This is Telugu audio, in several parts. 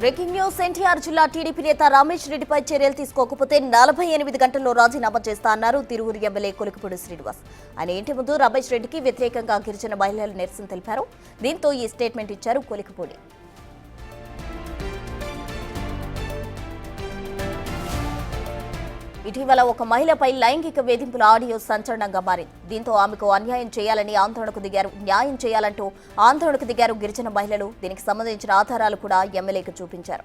Breaking news. ఎన్టీఆర్ జిల్లా టీడీపీ నేత రమేష్ రెడ్డిపై చర్యలు తీసుకోకపోతే 48 గంటల్లో రాజీనామా చేస్తా అన్నారు తిరువురు ఎమ్మెల్యే కొలికిపూడి శ్రీనివాస్. ఆయన ఇంటి ముందు రమేష్ రెడ్డికి వ్యతిరేకంగా గిరిజన మహిళలు నిరసన తెలిపారు. దీంతో ఈ స్టేట్మెంట్ ఇచ్చారు కొలికిపూడి. ఇటీవల ఒక మహిళపై లైంగిక వేధింపుల ఆడియో సంచలనంగా మారింది. దీంతో ఆమెకు అన్యాయం చేయాలని న్యాయం చేయాలంటూ ఆందోళనకు దిగారు గిరిజన మహిళలు. దీనికి సంబంధించిన ఆధారాలు కూడా ఎమ్మెల్యేకు చూపించారు.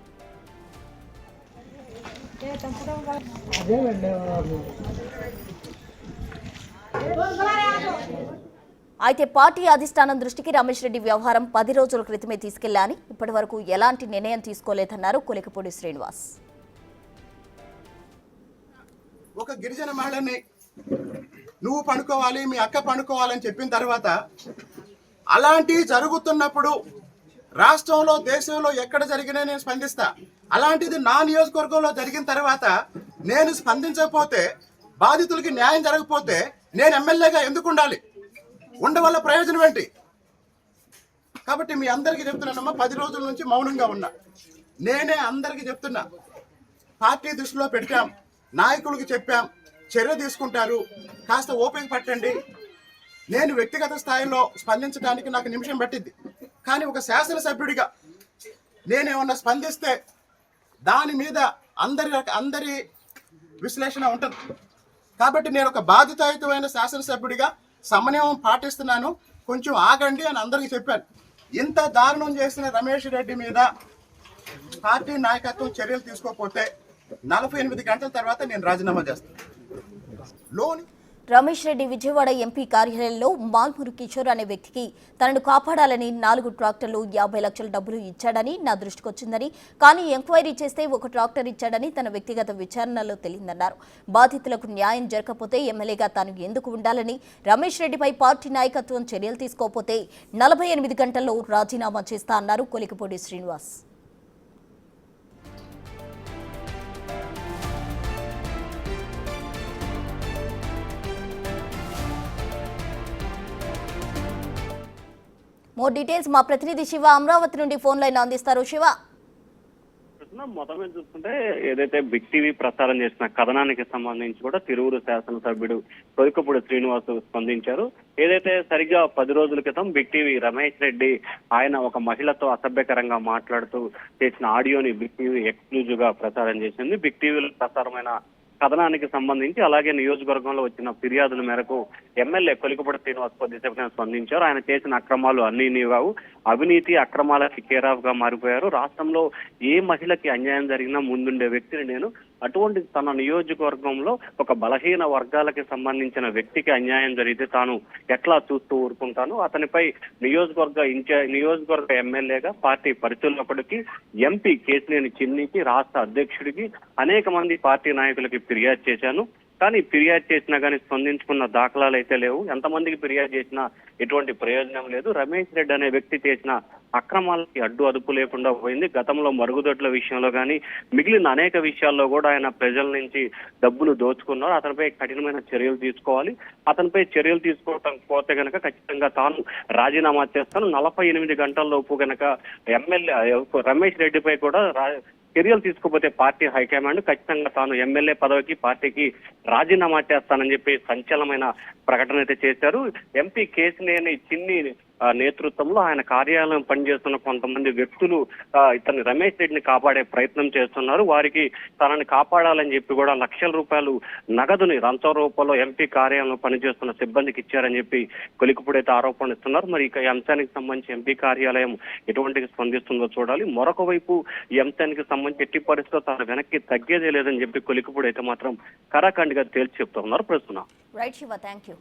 అయితే పార్టీ అధిష్టానం దృష్టికి రమేష్ రెడ్డి వ్యవహారం 10 రోజుల క్రితమే తీసుకెళ్లాని, ఇప్పటి వరకు ఎలాంటి నిర్ణయం తీసుకోలేదన్నారు కొలికిపూడి శ్రీనివాస్. ఒక గిరిజన మహిళని నువ్వు పడుకోవాలి, మీ అక్క పడుకోవాలని చెప్పిన తర్వాత అలాంటి జరుగుతున్నప్పుడు రాష్ట్రంలో దేశంలో ఎక్కడ జరిగినా నేను స్పందిస్తా. అలాంటిది నా నియోజకవర్గంలో జరిగిన తర్వాత నేను స్పందించకపోతే, బాధితులకి న్యాయం జరగకపోతే నేను ఎమ్మెల్యేగా ఎందుకు ఉండాలి? ఉండవల్ల ప్రయోజనం ఏంటి? కాబట్టి మీ అందరికీ చెప్తున్నానమ్మా, 10 రోజుల నుంచి మౌనంగా ఉన్నా. నేనే అందరికీ చెప్తున్నా, పార్టీ దృష్టిలో పెట్టాం, నాయకులకు చెప్పాం, చర్య తీసుకుంటారు, కాస్త ఓపిక పట్టండి. నేను వ్యక్తిగత స్థాయిలో స్పందించడానికి నాకు నిమిషం పట్టింది, కానీ ఒక శాసనసభ్యుడిగా నేనేమన్నా స్పందిస్తే దాని మీద అందరి విశ్లేషణ ఉంటుంది. కాబట్టి నేను ఒక బాధ్యతాయుతమైన శాసనసభ్యుడిగా సమన్వయం పాటిస్తున్నాను, కొంచెం ఆగండి అని అందరికీ చెప్పాను. ఇంత దారుణం చేసిన రమేష్ రెడ్డి మీద పార్టీ నాయకత్వం చర్యలు తీసుకోకపోతే 48 గంటల తర్వాత నేను రాజీనామా చేస్తాను. రమేష్ రెడ్డి విజయవాడ ఎంపీ కార్యాలయంలో మాల్మూరు కిషోర్ అనే వ్యక్తికి తనను కాపాడాలని 4 ట్రాక్టర్లు 50 లక్షల డబ్బులు ఇచ్చాడని నా దృష్టికొచ్చిందని, కానీ ఎంక్వైరీ చేస్తే 1 ట్రాక్టర్ ఇచ్చాడని తన వ్యక్తిగత విచారణలో తెలిసిందన్నారు. బాధితులకు న్యాయం జరగకపోతే ఎమ్మెల్యేగా తాను ఎందుకు ఉండాలని, రమేష్ రెడ్డిపై పార్టీ నాయకత్వం చర్యలు తీసుకోకపోతే 48 గంటల్లో రాజీనామా చేస్తా అన్నారు కొలికిపూడి శ్రీనివాస్. మోర్ డీటెయిల్స్ మా ప్రతినిధి శివ అమరావతి నుండి ఫోన్ లైన్ అందిస్తారు. శివ, మొదట చూసుకుంటే ఏదైతే బిగ్ టీవీ ప్రసారం చేసిన కథనానికి సంబంధించి కూడా తిరువురు శాసనసభ్యుడు కొలికిపూడి శ్రీనివాస్ స్పందించారు. ఏదైతే సరిగ్గా 10 రోజుల క్రితం బిగ్ టీవీ రమేష్ రెడ్డి ఆయన ఒక మహిళతో అసభ్యకరంగా మాట్లాడుతూ చేసిన ఆడియోని బిగ్ టీవీ ఎక్స్క్లూజివ్ గా ప్రసారం చేసింది. బిగ్ టీవీలో ప్రసారమైన కథనానికి సంబంధించి అలాగే నియోజకవర్గంలో వచ్చిన ఫిర్యాదుల మేరకు ఎమ్మెల్యే కొలికిపూడి శ్రీనివాస్ కొద్దిసేపు స్పందించారు. ఆయన చేసిన అక్రమాలు అన్నీ కావు, అవినీతి అక్రమాలకి కేరాఫ్ గా మారిపోయారు. రాష్ట్రంలో ఏ మహిళకి అన్యాయం జరిగినా ముందుండే వ్యక్తిని నేను. అటువంటి తన నియోజకవర్గంలో ఒక బలహీన వర్గాలకి సంబంధించిన వ్యక్తికి అన్యాయం జరిగితే తాను ఎట్లా చూస్తూ ఊరుకుంటాను. అతనిపై నియోజకవర్గ ఎమ్మెల్యేగా, పార్టీ పరిశీలకుడికి, ఎంపీ కేసినేని చిన్నికి, రాష్ట్ర అధ్యక్షుడికి, అనేక మంది పార్టీ నాయకులకి ఫిర్యాదు చేశాను. కానీ ఫిర్యాదు చేసినా కానీ స్పందించుకున్న దాఖలాలు అయితే లేవు. ఎంతమందికి ఫిర్యాదు చేసినా ఎటువంటి ప్రయోజనం లేదు. రమేష్ రెడ్డి అనే వ్యక్తి చేసిన అక్రమాలకి అదుపు లేకుండా పోయింది. గతంలో మరుగుదొడ్ల విషయంలో కానీ మిగిలిన అనేక విషయాల్లో కూడా ఆయన ప్రజల నుంచి డబ్బులు దోచుకున్నారు. అతనిపై కఠినమైన చర్యలు తీసుకోవాలి. అతనిపై చర్యలు తీసుకోవటం పోతే గనక ఖచ్చితంగా తాను రాజీనామా చేస్తాను. 48 గంటల్లోపు గనక ఎమ్మెల్యే రమేష్ రెడ్డిపై కూడా చర్యలు తీసుకోకపోతే పార్టీ హైకమాండ్ ఖచ్చితంగా తాను ఎమ్మెల్యే పదవికి, పార్టీకి రాజీనామా చేస్తానని చెప్పి సంచలనమైన ప్రకటన అయితే చేశారు. ఎంపీ కేసినేని చిన్ని నేతృత్వంలో ఆయన కార్యాలయం పనిచేస్తున్న కొంతమంది వ్యక్తులు ఇతన్ని రమేష్ రెడ్డిని కాపాడే ప్రయత్నం చేస్తున్నారు. వారికి తనని కాపాడాలని చెప్పి కూడా లక్షల రూపాయలు నగదుని లంచం రూపంలో ఎంపీ కార్యాలయంలో పనిచేస్తున్న సిబ్బందికి ఇచ్చారని చెప్పి కొలికిపూడి అయితే ఆరోపణలు ఇస్తున్నారు. మరి ఇక ఈ అంశానికి సంబంధించి ఎంపీ కార్యాలయం ఎటువంటి స్పందిస్తుందో చూడాలి. మరొక వైపు ఈ అంశానికి సంబంధించి ఎట్టి పరిస్థితిలో తన వెనక్కి తగ్గేదే లేదని చెప్పి కొలికిపూడి అయితే మాత్రం కరాఖండిగా తేల్చి చెప్తున్నారు. ప్రస్తుతం రైట్ శివ, థ్యాంక్ యూ.